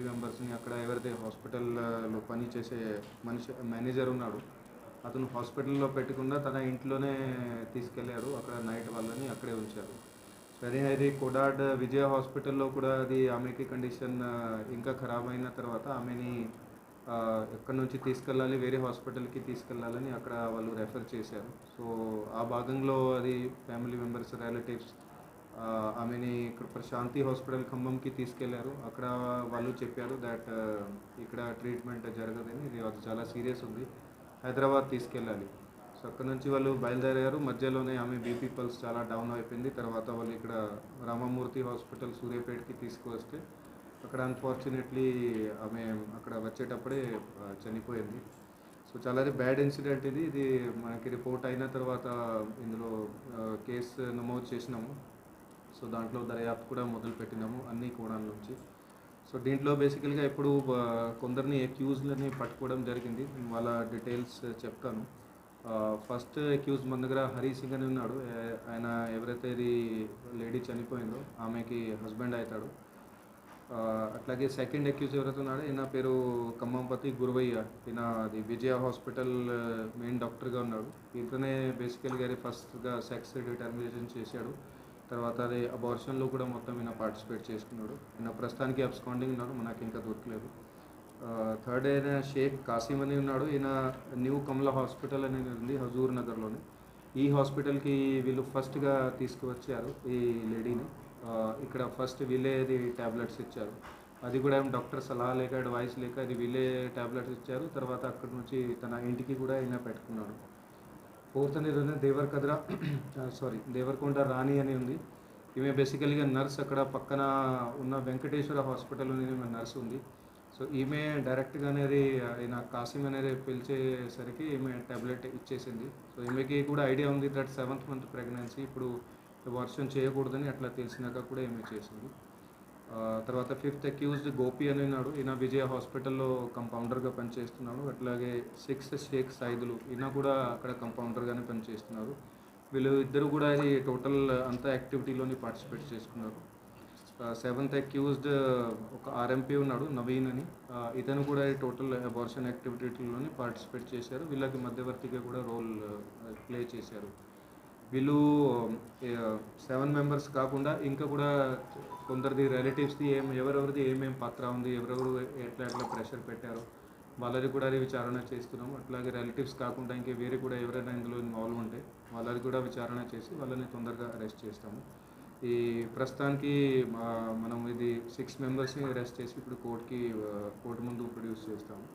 మెంబర్స్ని అక్కడ ఎవరైతే హాస్పిటల్లో పని చేసే మనిషి మేనేజర్ ఉన్నాడు, అతను హాస్పిటల్లో పెట్టకుండా తన ఇంట్లోనే తీసుకెళ్ళారు. అక్కడ నైట్ వాళ్ళని అక్కడే ఉంచారు. సరే, అది కోడాడ్ విజయ హాస్పిటల్లో కూడా అది ఆమెకి కండిషన్ ఇంకా ఖరాబ్ అయిన తర్వాత ఆమెని ఎక్కడి నుంచి తీసుకెళ్ళాలి, వేరే హాస్పిటల్కి తీసుకెళ్ళాలని అక్కడ వాళ్ళు రెఫర్ చేశారు. సో ఆ భాగంలో అది ఫ్యామిలీ మెంబర్స్, రిలేటివ్స్ ఆమెని ఇక్కడ ప్రశాంతి హాస్పిటల్ ఖమ్మంకి తీసుకెళ్లారు. అక్కడ వాళ్ళు చెప్పారు దట్ ఇక్కడ ట్రీట్మెంట్ జరగదని, ఇది అది చాలా సీరియస్ ఉంది, హైదరాబాద్ తీసుకెళ్ళాలి. సో అక్కడ నుంచి వాళ్ళు బయలుదేరారు. మధ్యలోనే ఆమె బీపీ పల్స్ చాలా డౌన్ అయిపోయింది. తర్వాత వాళ్ళు ఇక్కడ రామమూర్తి హాస్పిటల్ సూర్యాపేటకి తీసుకువస్తే అక్కడ అన్ఫార్చునేట్లీ ఆమె అక్కడ వచ్చేటప్పుడే చనిపోయింది. సో చాలా బ్యాడ్ ఇన్సిడెంట్ ఇది. ఇది మనకి రిపోర్ట్ అయిన తర్వాత ఇందులో కేసు నమోదు చేసినాము. సో దాంట్లో దర్యాప్తు కూడా మొదలుపెట్టినాము అన్ని కోణాల నుంచి. సో దీంట్లో బేసికల్గా ఇప్పుడు కొందరిని అక్యూజ్లని పట్టుకోవడం జరిగింది. వాళ్ళ డీటెయిల్స్ చెప్తాను. ఫస్ట్ అక్యూజ్ మన దగ్గర హరి సింగ్ అని ఉన్నాడు. ఆయన ఎవరైతే ఇది లేడీ చనిపోయిందో ఆమెకి హస్బెండ్ అవుతాడు. అట్లాగే సెకండ్ అక్యూజ్ ఎవరైతే ఉన్నాడో ఈయన పేరు ఖమ్మంపతి గురువయ్య. ఈయన అది విజయ హాస్పిటల్ మెయిన్ డాక్టర్గా ఉన్నాడు. ఇతనే బేసికల్గా అది ఫస్ట్గా సెక్స్ డిటర్మినేషన్ చేశాడు. తర్వాత అది అబార్షన్లో కూడా మొత్తం ఈయన పార్టిసిపేట్ చేసుకున్నాడు. ఈయన ప్రస్తుతానికి అబ్స్కాండింగ్ ఉన్నాడు, మనకి ఇంకా దొరకలేదు. థర్డ్ అయిన షేక్ కాసిం అని ఉన్నాడు. ఈయన న్యూ కమలా హాస్పిటల్ అనేది ఉంది హజూర్ నగర్లోని. ఈ హాస్పిటల్కి వీళ్ళు ఫస్ట్గా తీసుకువచ్చారు ఈ లేడీని. ఇక్కడ ఫస్ట్ వీళ్ళే అది ట్యాబ్లెట్స్ ఇచ్చారు. అది కూడా డాక్టర్ సలహా లేక అడ్వైస్ లేక అది వీళ్ళే ట్యాబ్లెట్స్ ఇచ్చారు. తర్వాత అక్కడి నుంచి తన ఇంటికి కూడా ఈయన పెట్టుకున్నాడు. ఫోర్త్ అనేది దేవరకొండ రాణి అని ఉంది. ఈమె బేసికల్గా నర్స్. అక్కడ పక్కన ఉన్న వెంకటేశ్వర హాస్పిటల్లో ఈమె నర్స్ ఉంది. సో ఈమె డైరెక్ట్గా అనేది ఈయన కాసిం అనేది పిలిచేసరికి ఈమె ట్యాబ్లెట్ ఇచ్చేసింది. సో ఈమెకి కూడా ఐడియా ఉంది దట్ 7th మంత్ ప్రెగ్నెన్సీ, ఇప్పుడు వర్షం చేయకూడదని అట్లా తెలిసినాక కూడా ఈమె చేసింది. తర్వాత ఫిఫ్త్ అక్యూజ్డ్ గోపి అని ఉన్నాడు. ఈయన విజయ హాస్పిటల్లో కంపౌండర్గా పనిచేస్తున్నాడు. అట్లాగే 6th షేక్ సైదులు, ఈయన కూడా అక్కడ కంపౌండర్గానే పనిచేస్తున్నారు. వీళ్ళు ఇద్దరు కూడా ఇది టోటల్ అంతా యాక్టివిటీలోని పార్టిసిపేట్ చేసుకున్నారు. 7th అక్యూజ్డ్ ఒక ఆర్ఎంపీ ఉన్నాడు నవీన్ అని. ఇతను కూడా టోటల్ అబార్షన్ యాక్టివిటీలోని పార్టిసిపేట్ చేశారు. వీళ్ళకి మధ్యవర్తిగా కూడా రోల్ ప్లే చేశారు. వీళ్ళు 7 మెంబర్స్ కాకుండా ఇంకా కూడా కొందరిది రిలేటివ్స్ది ఎవరెవరిది ఏమేమి పాత్ర ఉంది, ఎవరెవరు ఎట్లా ప్రెషర్ పెట్టారో వాళ్ళది కూడా అది విచారణ చేస్తున్నాము. అట్లాగే రిలేటివ్స్ కాకుండా ఇంకా వేరే కూడా ఎవరైనా ఇందులో ఇన్వాల్వ్ ఉంటే వాళ్ళది కూడా విచారణ చేసి వాళ్ళని తొందరగా అరెస్ట్ చేస్తాము. ఈ ప్రస్తుతానికి మనం ఇది 6 మెంబర్స్ని అరెస్ట్ చేసి ఇప్పుడు కోర్టు ముందు ప్రొడ్యూస్ చేస్తాము.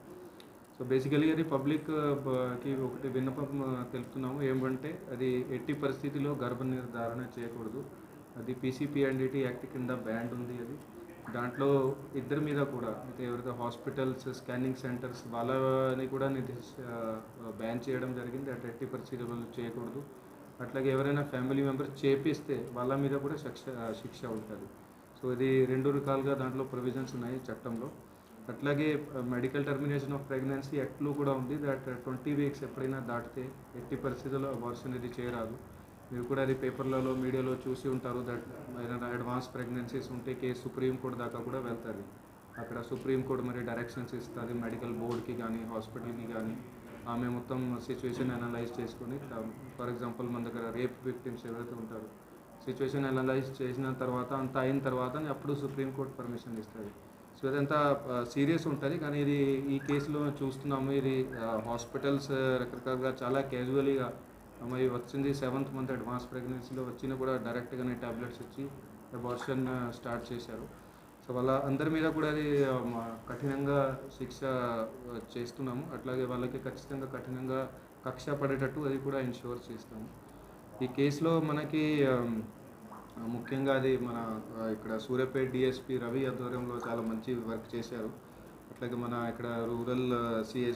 సో బేసికలీ అది పబ్లిక్కి ఒకటి విన్నపం తెలుపుతున్నాము. ఏమంటే అది ఎట్టి పరిస్థితిలో గర్భ నిర్ధారణ చేయకూడదు. అది పీసీపీఎన్డీటీ యాక్ట్ కింద బ్యాన్ ఉంది. అది దాంట్లో ఇద్దరి మీద కూడా అయితే ఎవరైతే హాస్పిటల్స్, స్కానింగ్ సెంటర్స్ వాళ్ళని కూడా బ్యాన్ చేయడం జరిగింది. అటు ఎట్టి పరిస్థితుల్లో చేయకూడదు. అట్లాగే ఎవరైనా ఫ్యామిలీ మెంబర్స్ చేపిస్తే వాళ్ళ మీద కూడా శిక్ష ఉంటుంది. సో ఇది 2 రకాలుగా దాంట్లో ప్రొవిజన్స్ ఉన్నాయి చట్టంలో. అట్లాగే మెడికల్ టర్మినేషన్ ఆఫ్ ప్రెగ్నెన్సీ యాక్ట్లో కూడా ఉంది దట్ 20 వీక్స్ ఎప్పుడైనా దాటితే ఎట్టి పరిస్థితుల్లో అబార్షన్ ఇది చేయరాదు. మీరు కూడా అది పేపర్లలో, మీడియాలో చూసి ఉంటారు దట్ ఏదైనా అడ్వాన్స్ ప్రెగ్నెన్సీస్ ఉంటే కేసు సుప్రీంకోర్టు దాకా కూడా వెళ్తుంది. అక్కడ సుప్రీంకోర్టు మరి డైరెక్షన్స్ ఇస్తుంది మెడికల్ బోర్డ్కి కానీ హాస్పిటల్కి కానీ. ఆమె మొత్తం సిచ్యువేషన్ అనలైజ్ చేసుకొని, ఫర్ ఎగ్జాంపుల్ మన దగ్గర రేప్ విక్టిమ్స్ ఎవరైతే ఉంటారో సిచ్యువేషన్ అనలైజ్ చేసిన తర్వాత అంతా అయిన తర్వాత అప్పుడు సుప్రీంకోర్టు పర్మిషన్ ఇస్తుంది. సో ఇదంతా సీరియస్ ఉంటుంది. కానీ ఇది ఈ కేసులో చూస్తున్నాము, ఇది హాస్పిటల్స్ రకరకాలుగా చాలా క్యాజువల్గా మరి వచ్చింది 7th మంత్ అడ్వాన్స్ ప్రెగ్నెన్సీలో వచ్చినా కూడా డైరెక్ట్గానే ట్యాబ్లెట్స్ ఇచ్చి అబార్షన్ స్టార్ట్ చేశారు. సో వాళ్ళ అందరి మీద కూడా అది కఠినంగా శిక్ష చేస్తున్నాము. అట్లాగే వాళ్ళకి ఖచ్చితంగా కఠినంగా కక్ష పడేటట్టు అది కూడా ఇన్ష్యూర్ చేస్తాము. ఈ కేసులో మనకి ముఖ్యంగా అది మన ఇక్కడ సూర్యాపేట డిఎస్పీ రవి ఆధ్వర్యంలో చాలా మంచి వర్క్ చేశారు. అట్లాగే మన ఇక్కడ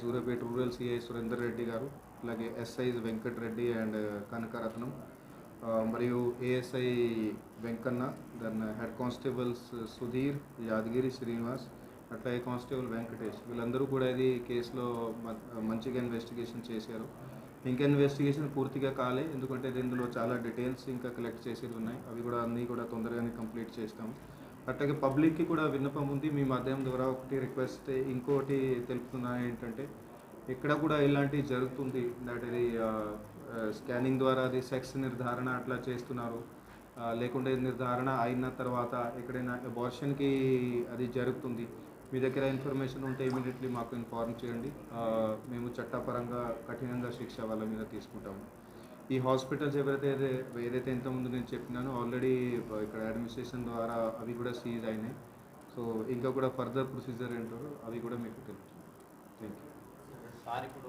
సూర్యాపేట రూరల్ సిఐ సురేందర్ రెడ్డి గారు, అలాగే ఎస్ఐస్ వెంకట్ రెడ్డి అండ్ కనకరత్నం, మరియు ఏఎస్ఐ వెంకన్న, దాని హెడ్ కానిస్టేబుల్స్ సుధీర్, యాదగిరి శ్రీనివాస్, అట్లాగే కానిస్టేబుల్ వెంకటేష్, వీళ్ళందరూ కూడా ఇది కేసులో మంచిగా ఇన్వెస్టిగేషన్ చేశారు. ఇంకా ఇన్వెస్టిగేషన్ పూర్తిగా కాలే, ఎందుకంటే ఇందులో చాలా డీటెయిల్స్ ఇంకా కలెక్ట్ చేసేవి ఉన్నాయి. అవి కూడా అన్నీ కూడా తొందరగానే కంప్లీట్ చేస్తాము. అట్లాగే పబ్లిక్కి కూడా విన్నపం ఉంది. మీ మాధ్యమం ద్వారా ఒకటి రిక్వెస్ట్ ఇంకోటి తెలుపుతున్నా ఏంటంటే, ఇక్కడ కూడా ఇలాంటివి జరుగుతుంది. దట్ ఇది స్కానింగ్ ద్వారా అది సెక్స్ నిర్ధారణ అట్లా చేస్తున్నారు. లేకుంటే నిర్ధారణ అయిన తర్వాత ఎక్కడైనా అబార్షన్‌కి అది జరుగుతుంది. మీ దగ్గర ఇన్ఫర్మేషన్ ఉంటే ఇమ్మీడియేట్‌లీ మాకు ఇన్ఫార్మ్ చేయండి. మేము చట్టపరంగా కఠినంగా శిక్ష వాళ్ళ మీద తీసుకుంటాము. ఈ హాస్పిటల్స్ ఏదైతే ఇంతకుముందు నేను చెప్పినానో ఆల్రెడీ ఇక్కడ అడ్మినిస్ట్రేషన్ ద్వారా అవి కూడా సీజ్ అయినాయి. సో ఇంకా కూడా ఫర్దర్ ప్రొసీజర్ ఏంటో అవి కూడా మీకు తెలుపుతాను. Thank you. సార్ ఇప్పుడు